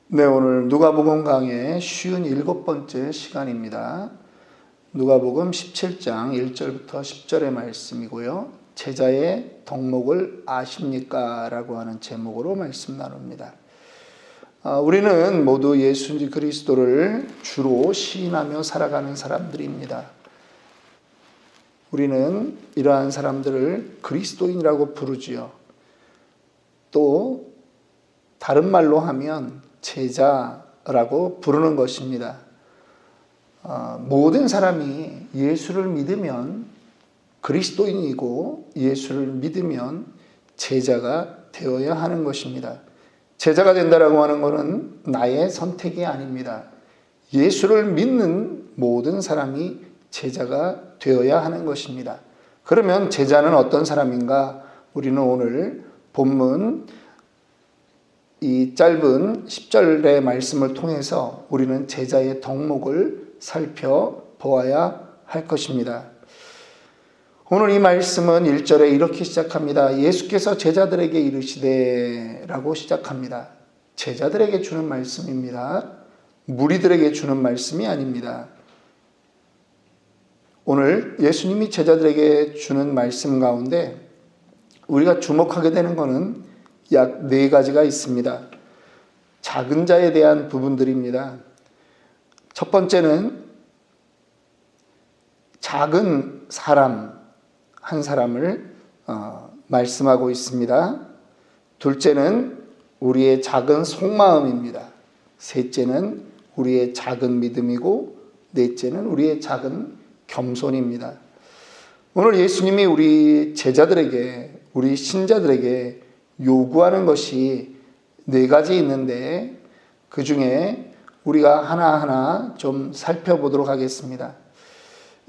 네, 오늘 누가복음 강의 57번째 시간입니다. 누가복음 17장 1절부터 10절의 말씀이고요. 제자의 덕목을 아십니까? 라고 하는 제목으로 말씀 나눕니다. 우리는 모두 예수 그리스도를 주로 시인하며 살아가는 사람들입니다. 우리는 이러한 사람들을 그리스도인이라고 부르지요. 또 다른 말로 하면 제자라고 부르는 것입니다. 모든 사람이 예수를 믿으면 그리스도인이고 예수를 믿으면 제자가 되어야 하는 것입니다. 제자가 된다라고 하는 것은 나의 선택이 아닙니다. 예수를 믿는 모든 사람이 제자가 되어야 하는 것입니다. 그러면 제자는 어떤 사람인가? 우리는 오늘 본문 이 짧은 10절의 말씀을 통해서 우리는 제자의 덕목을 살펴보아야 할 것입니다. 오늘 이 말씀은 1절에 이렇게 시작합니다. 예수께서 제자들에게 이르시되 라고 시작합니다. 제자들에게 주는 말씀입니다. 무리들에게 주는 말씀이 아닙니다. 오늘 예수님이 제자들에게 주는 말씀 가운데 우리가 주목하게 되는 것은 약 4가지가 있습니다. 작은 자에 대한 부분들입니다. 첫 번째는 작은 사람, 한 사람을 말씀하고 있습니다. 둘째는 우리의 작은 속마음입니다. 셋째는 우리의 작은 믿음이고 넷째는 우리의 작은 겸손입니다. 오늘 예수님이 우리 제자들에게, 우리 신자들에게 요구하는 것이 4가지 있는데 그 중에 우리가 하나하나 좀 살펴보도록 하겠습니다.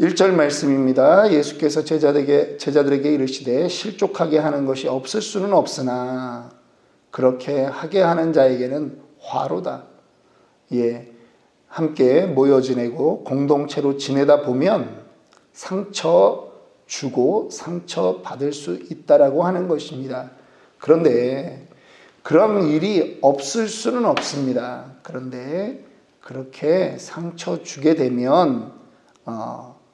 1절 말씀입니다. 예수께서 제자들에게 이르시되 실족하게 하는 것이 없을 수는 없으나 그렇게 하게 하는 자에게는 화로다. 함께 모여 지내고 공동체로 지내다 보면 상처 주고 상처 받을 수 있다라고 하는 것입니다. 그런데 그런 일이 없을 수는 없습니다. 그런데 그렇게 상처 주게 되면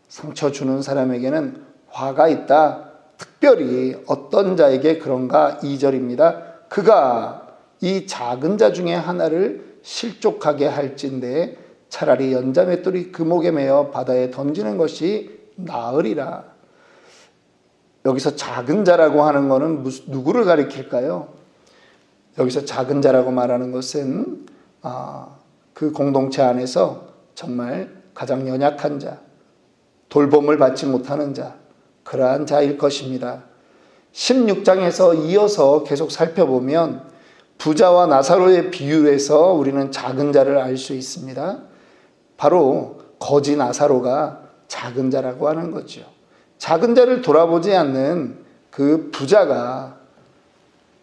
상처 주는 사람에게는 화가 있다. 특별히 어떤 자에게 그런가? 2절입니다. 그가 이 작은 자 중에 하나를 실족하게 할진대 차라리 연자맷돌이 그 목에 매어 바다에 던지는 것이 나으리라. 여기서 작은 자라고 하는 것은 누구를 가리킬까요? 여기서 작은 자라고 말하는 것은 그 공동체 안에서 정말 가장 연약한 자, 돌봄을 받지 못하는 자, 그러한 자일 것입니다. 16장에서 이어서 계속 살펴보면 부자와 나사로의 비유에서 우리는 작은 자를 알 수 있습니다. 바로 거지 나사로가 작은 자라고 하는 거죠. 작은 자를 돌아보지 않는 그 부자가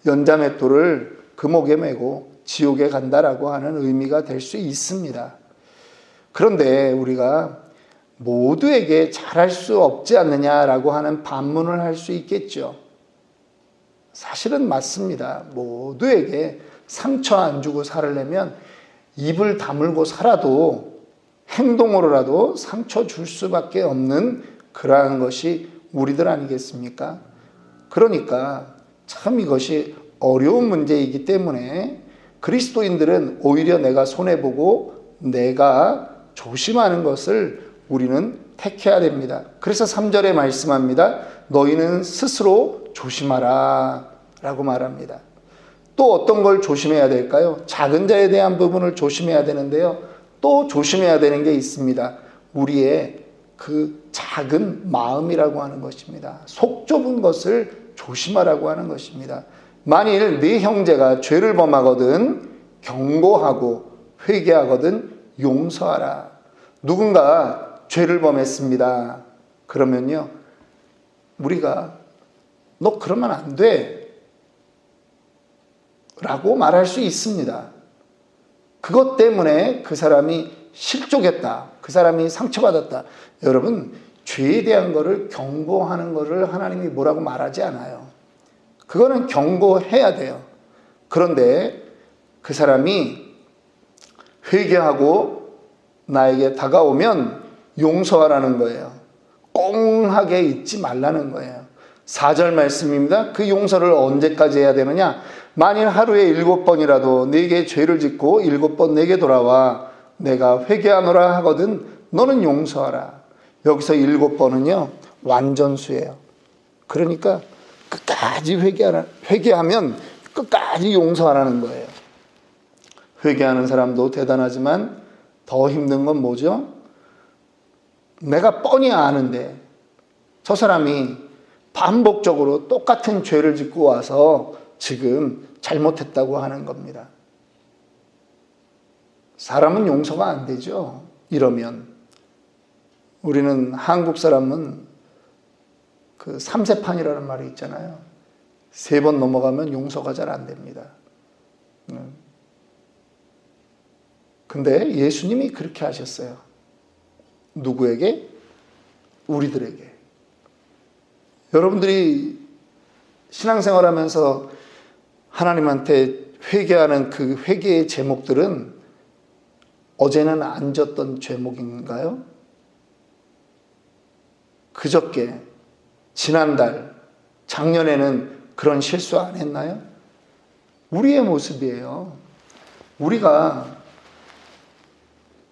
연자맷돌을 그 목에 메고 지옥에 간다라고 하는 의미가 될 수 있습니다. 그런데 우리가 모두에게 잘할 수 없지 않느냐라고 하는 반문을 할 수 있겠죠. 사실은 맞습니다. 모두에게 상처 안 주고 살려면 입을 다물고 살아도 행동으로라도 상처 줄 수밖에 없는 그러한 것이 우리들 아니겠습니까? 그러니까 참 이것이 어려운 문제이기 때문에 그리스도인들은 오히려 내가 손해보고 내가 조심하는 것을 우리는 택해야 됩니다. 그래서 3절에 말씀합니다. 너희는 스스로 조심하라 라고 말합니다. 또 어떤 걸 조심해야 될까요? 작은 자에 대한 부분을 조심해야 되는데요. 또 조심해야 되는 게 있습니다. 우리의 그 작은 마음이라고 하는 것입니다. 속 좁은 것을 조심하라고 하는 것입니다. 만일 네 형제가 죄를 범하거든 경고하고 회개하거든 용서하라. 누군가 죄를 범했습니다. 그러면요, 우리가 너 그러면 안 돼 라고 말할 수 있습니다. 그것 때문에 그 사람이 실족했다, 그 사람이 상처받았다. 여러분, 죄에 대한 것을 경고하는 것을 하나님이 뭐라고 말하지 않아요. 그거는 경고해야 돼요. 그런데 그 사람이 회개하고 나에게 다가오면 용서하라는 거예요. 꽁하게 잊지 말라는 거예요. 4절 말씀입니다. 그 용서를 언제까지 해야 되느냐? 만일 하루에 7번이라도 네게 죄를 짓고 7번 내게 돌아와 내가 회개하노라 하거든 너는 용서하라. 여기서 7번은요 완전수예요. 그러니까 끝까지 회개하면 끝까지 용서하라는 거예요. 회개하는 사람도 대단하지만 더 힘든 건 뭐죠? 내가 뻔히 아는데 저 사람이 반복적으로 똑같은 죄를 짓고 와서 지금 잘못했다고 하는 겁니다. 사람은 용서가 안 되죠. 이러면 우리는 한국 사람은 그 3세판이라는 말이 있잖아요. 3번 넘어가면 용서가 잘 안 됩니다. 근데 예수님이 그렇게 하셨어요. 누구에게? 우리들에게. 여러분들이 신앙생활 하면서 하나님한테 회개하는 그 회개의 제목들은 어제는 안 졌던 제목인가요? 그저께, 지난달, 작년에는 그런 실수 안 했나요? 우리의 모습이에요. 우리가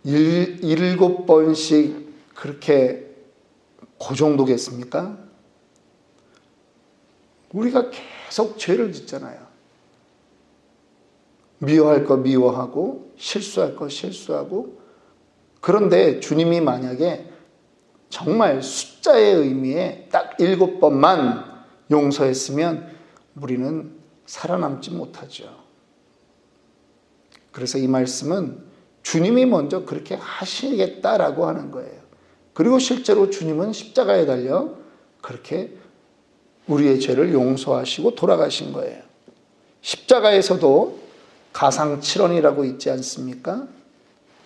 7번씩 그렇게 그 정도겠습니까? 우리가 계속 죄를 짓잖아요. 미워할 거 미워하고 실수할 거 실수하고. 그런데 주님이 만약에 정말 숫자의 의미에 딱 7번만 용서했으면 우리는 살아남지 못하죠. 그래서 이 말씀은 주님이 먼저 그렇게 하시겠다라고 하는 거예요. 그리고 실제로 주님은 십자가에 달려 그렇게 우리의 죄를 용서하시고 돌아가신 거예요. 십자가에서도 가상칠언이라고 있지 않습니까?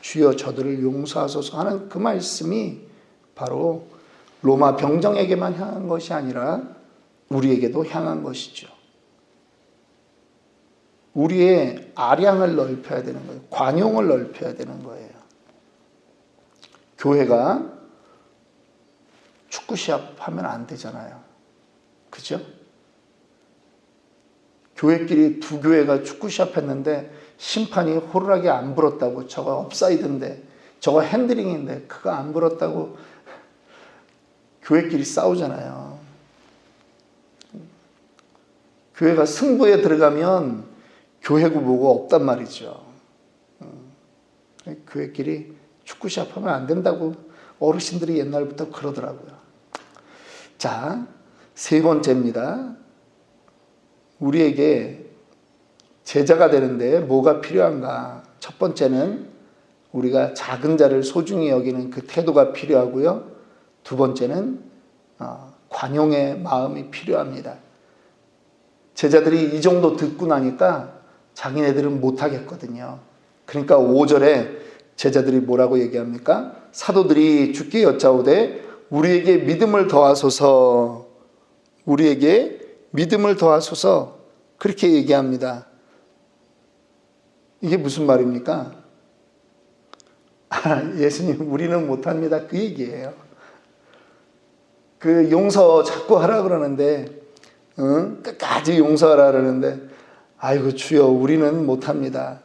주여 저들을 용서하소서 하는 그 말씀이 바로 로마 병정에게만 향한 것이 아니라 우리에게도 향한 것이죠. 우리의 아량을 넓혀야 되는 거예요. 관용을 넓혀야 되는 거예요. 교회가 축구 시합 하면 안 되잖아요. 그죠? 교회끼리 두 교회가 축구 시합 했는데 심판이 호루라기 안 불었다고, 저거 업사이드인데 저거 핸들링인데 그거 안 불었다고 교회끼리 싸우잖아요. 교회가 승부에 들어가면 교회구 보고 없단 말이죠. 교회끼리 축구 시합 하면 안 된다고 어르신들이 옛날부터 그러더라고요. 자, 3번째입니다. 우리에게 제자가 되는데 뭐가 필요한가? 첫 번째는 우리가 작은 자를 소중히 여기는 그 태도가 필요하고요. 두 번째는 관용의 마음이 필요합니다. 제자들이 이 정도 듣고 나니까 자기네들은 못하겠거든요. 그러니까 5절에 제자들이 뭐라고 얘기합니까? 사도들이 주께 여짜오되 우리에게 믿음을 더하소서, 우리에게 믿음을 더하소서, 그렇게 얘기합니다. 이게 무슨 말입니까? 예수님 우리는 못합니다, 그 얘기예요. 그 용서 자꾸 하라 그러는데 끝까지 용서하라 그러는데 아이고 주여 우리는 못합니다.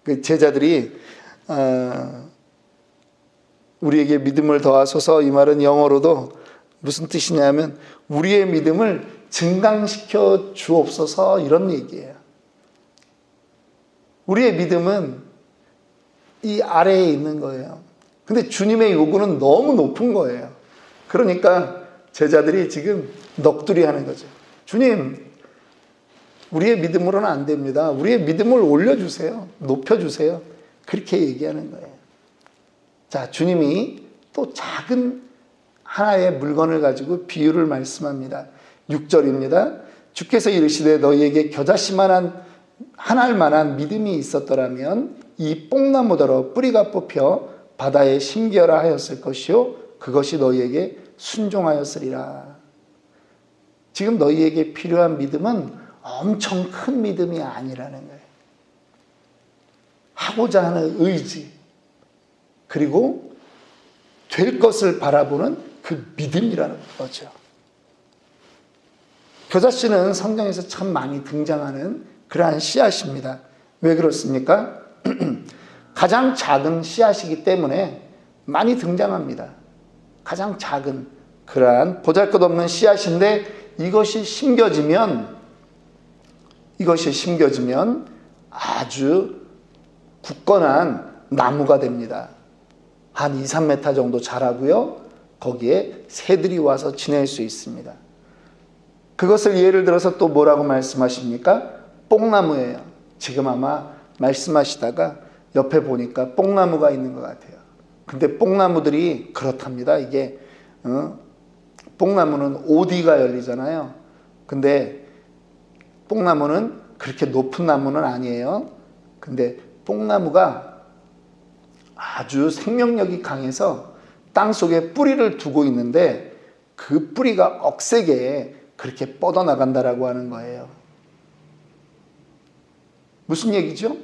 그 제자들이 우리에게 믿음을 더하소서, 이 말은 영어로도 무슨 뜻이냐면 우리의 믿음을 증강시켜 주옵소서, 이런 얘기예요. 우리의 믿음은 이 아래에 있는 거예요. 근데 주님의 요구는 너무 높은 거예요. 그러니까 제자들이 지금 넋두리 하는 거죠. 주님, 우리의 믿음으로는 안 됩니다. 우리의 믿음을 올려주세요. 높여주세요. 그렇게 얘기하는 거예요. 자, 주님이 또 작은 하나의 물건을 가지고 비유를 말씀합니다. 6절입니다. 주께서 이르시되 너희에게 겨자씨만한 한 알만한 믿음이 있었더라면 이 뽕나무더러 뿌리가 뽑혀 바다에 심겨라 하였을 것이요 그것이 너희에게 순종하였으리라. 지금 너희에게 필요한 믿음은 엄청 큰 믿음이 아니라는 거예요. 하고자 하는 의지, 그리고 될 것을 바라보는 그 믿음이라는 거죠. 겨자씨는 성경에서 참 많이 등장하는 그러한 씨앗입니다. 왜 그렇습니까? 가장 작은 씨앗이기 때문에 많이 등장합니다. 가장 작은 그러한 보잘것없는 씨앗인데 이것이 심겨지면 아주 굳건한 나무가 됩니다. 한 2, 3m 정도 자라고요. 거기에 새들이 와서 지낼 수 있습니다. 그것을 예를 들어서 또 뭐라고 말씀하십니까? 뽕나무예요. 지금 아마 말씀하시다가 옆에 보니까 뽕나무가 있는 것 같아요. 근데 뽕나무들이 그렇답니다. 이게 뽕나무는 오디가 열리잖아요. 근데 뽕나무는 그렇게 높은 나무는 아니에요. 근데 뽕나무가 아주 생명력이 강해서 땅속에 뿌리를 두고 있는데 그 뿌리가 억세게 그렇게 뻗어나간다라고 하는 거예요. 무슨 얘기죠?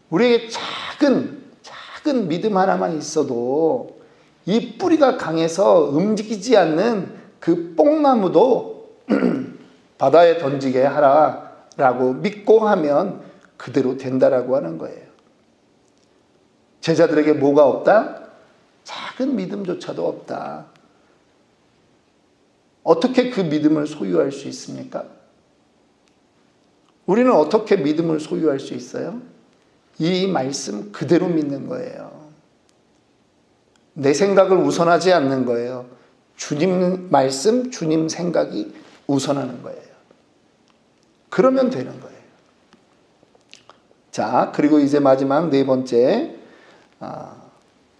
우리에게 작은 믿음 하나만 있어도 이 뿌리가 강해서 움직이지 않는 그 뽕나무도 바다에 던지게 하라라고 믿고 하면 그대로 된다라고 하는 거예요. 제자들에게 뭐가 없다? 작은 믿음조차도 없다. 어떻게 그 믿음을 소유할 수 있습니까? 우리는 어떻게 믿음을 소유할 수 있어요? 이 말씀 그대로 믿는 거예요. 내 생각을 우선하지 않는 거예요. 주님 말씀, 주님 생각이 우선하는 거예요. 그러면 되는 거예요. 자, 그리고 이제 마지막 네 번째,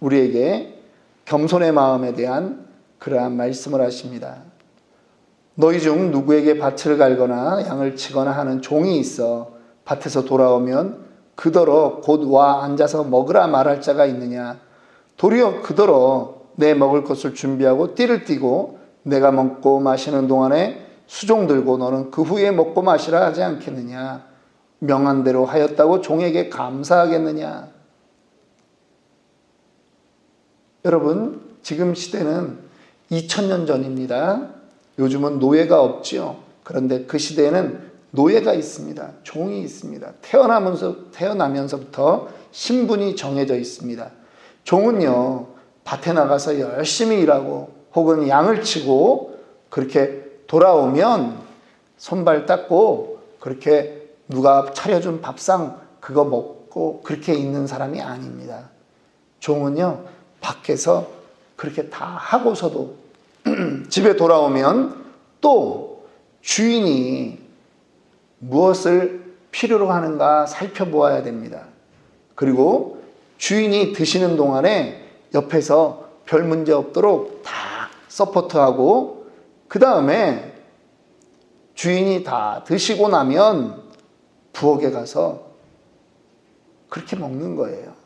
우리에게 겸손의 마음에 대한 그러한 말씀을 하십니다. 너희 중 누구에게 밭을 갈거나 양을 치거나 하는 종이 있어 밭에서 돌아오면 그더러 곧 와 앉아서 먹으라 말할 자가 있느냐? 도리어 그더러 내 먹을 것을 준비하고 띠를 띠고 내가 먹고 마시는 동안에 수종 들고 너는 그 후에 먹고 마시라 하지 않겠느냐? 명한 대로 하였다고 종에게 감사하겠느냐? 여러분, 지금 시대는 2000년 전입니다. 요즘은 노예가 없죠. 그런데 그 시대에는 노예가 있습니다. 종이 있습니다. 태어나면서부터 신분이 정해져 있습니다. 종은요, 밭에 나가서 열심히 일하고 혹은 양을 치고 그렇게 돌아오면 손발 닦고 그렇게 누가 차려준 밥상 그거 먹고 그렇게 있는 사람이 아닙니다. 종은요, 밖에서 그렇게 다 하고서도 집에 돌아오면 또 주인이 무엇을 필요로 하는가 살펴보아야 됩니다. 그리고 주인이 드시는 동안에 옆에서 별 문제 없도록 다 서포트하고 그 다음에 주인이 다 드시고 나면 부엌에 가서 그렇게 먹는 거예요.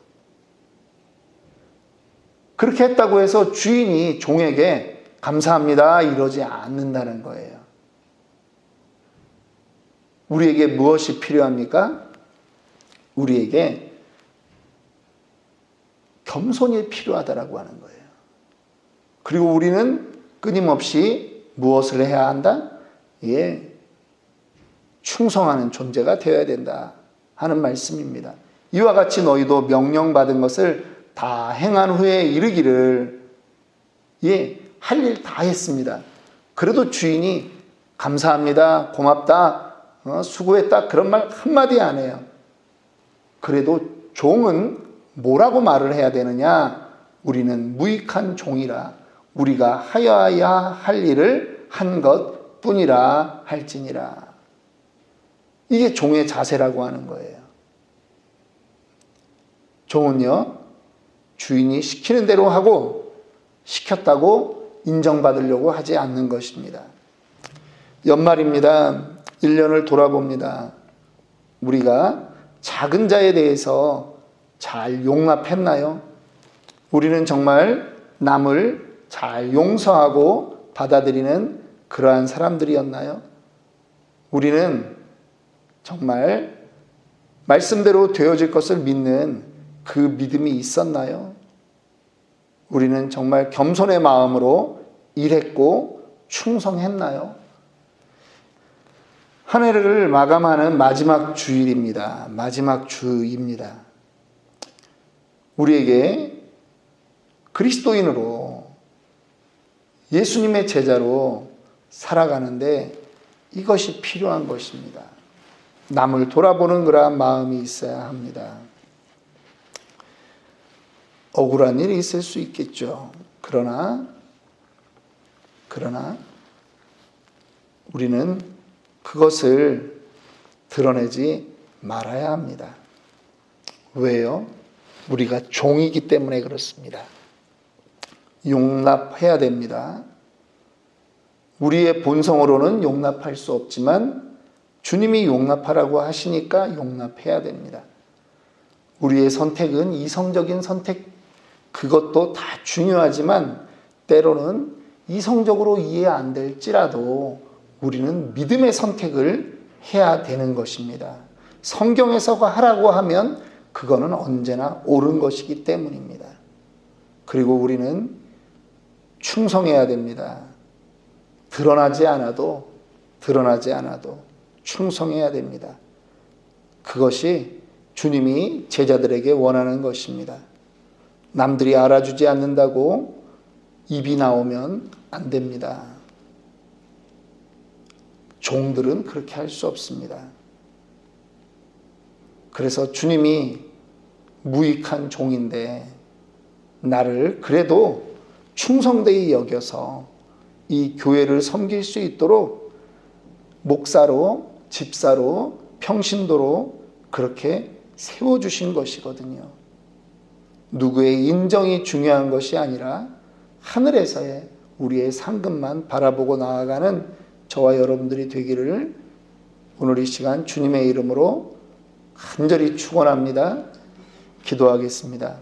그렇게 했다고 해서 주인이 종에게 감사합니다 이러지 않는다는 거예요. 우리에게 무엇이 필요합니까? 우리에게 겸손이 필요하다라고 하는 거예요. 그리고 우리는 끊임없이 무엇을 해야 한다? 충성하는 존재가 되어야 된다 하는 말씀입니다. 이와 같이 너희도 명령받은 것을 다 행한 후에 이르기를 할 일 다 했습니다. 그래도 주인이 감사합니다, 고맙다, 수고했다 그런 말 한마디 안 해요. 그래도 종은 뭐라고 말을 해야 되느냐? 우리는 무익한 종이라 우리가 하여야 할 일을 한 것뿐이라 할지니라. 이게 종의 자세라고 하는 거예요. 종은요, 주인이 시키는 대로 하고 시켰다고 인정받으려고 하지 않는 것입니다. 연말입니다. 1년을 돌아봅니다. 우리가 작은 자에 대해서 잘 용납했나요? 우리는 정말 남을 잘 용서하고 받아들이는 그러한 사람들이었나요? 우리는 정말 말씀대로 되어질 것을 믿는 그 믿음이 있었나요? 우리는 정말 겸손의 마음으로 일했고 충성했나요? 한 해를 마감하는 마지막 주일입니다. 마지막 주입니다. 우리에게 그리스도인으로 예수님의 제자로 살아가는데 이것이 필요한 것입니다. 남을 돌아보는 그러한 마음이 있어야 합니다. 억울한 일이 있을 수 있겠죠. 그러나 우리는 그것을 드러내지 말아야 합니다. 왜요? 우리가 종이기 때문에 그렇습니다. 용납해야 됩니다. 우리의 본성으로는 용납할 수 없지만 주님이 용납하라고 하시니까 용납해야 됩니다. 우리의 선택은 이성적인 선택, 그것도 다 중요하지만 때로는 이성적으로 이해 안 될지라도 우리는 믿음의 선택을 해야 되는 것입니다. 성경에서 하라고 하면 그거는 언제나 옳은 것이기 때문입니다. 그리고 우리는 충성해야 됩니다. 드러나지 않아도 충성해야 됩니다. 그것이 주님이 제자들에게 원하는 것입니다. 남들이 알아주지 않는다고 입이 나오면 안 됩니다. 종들은 그렇게 할 수 없습니다. 그래서 주님이 무익한 종인데 나를 그래도 충성되이 여겨서 이 교회를 섬길 수 있도록 목사로, 집사로, 평신도로 그렇게 세워주신 것이거든요. 누구의 인정이 중요한 것이 아니라 하늘에서의 우리의 상급만 바라보고 나아가는 저와 여러분들이 되기를 오늘 이 시간 주님의 이름으로 간절히 축원합니다. 기도하겠습니다.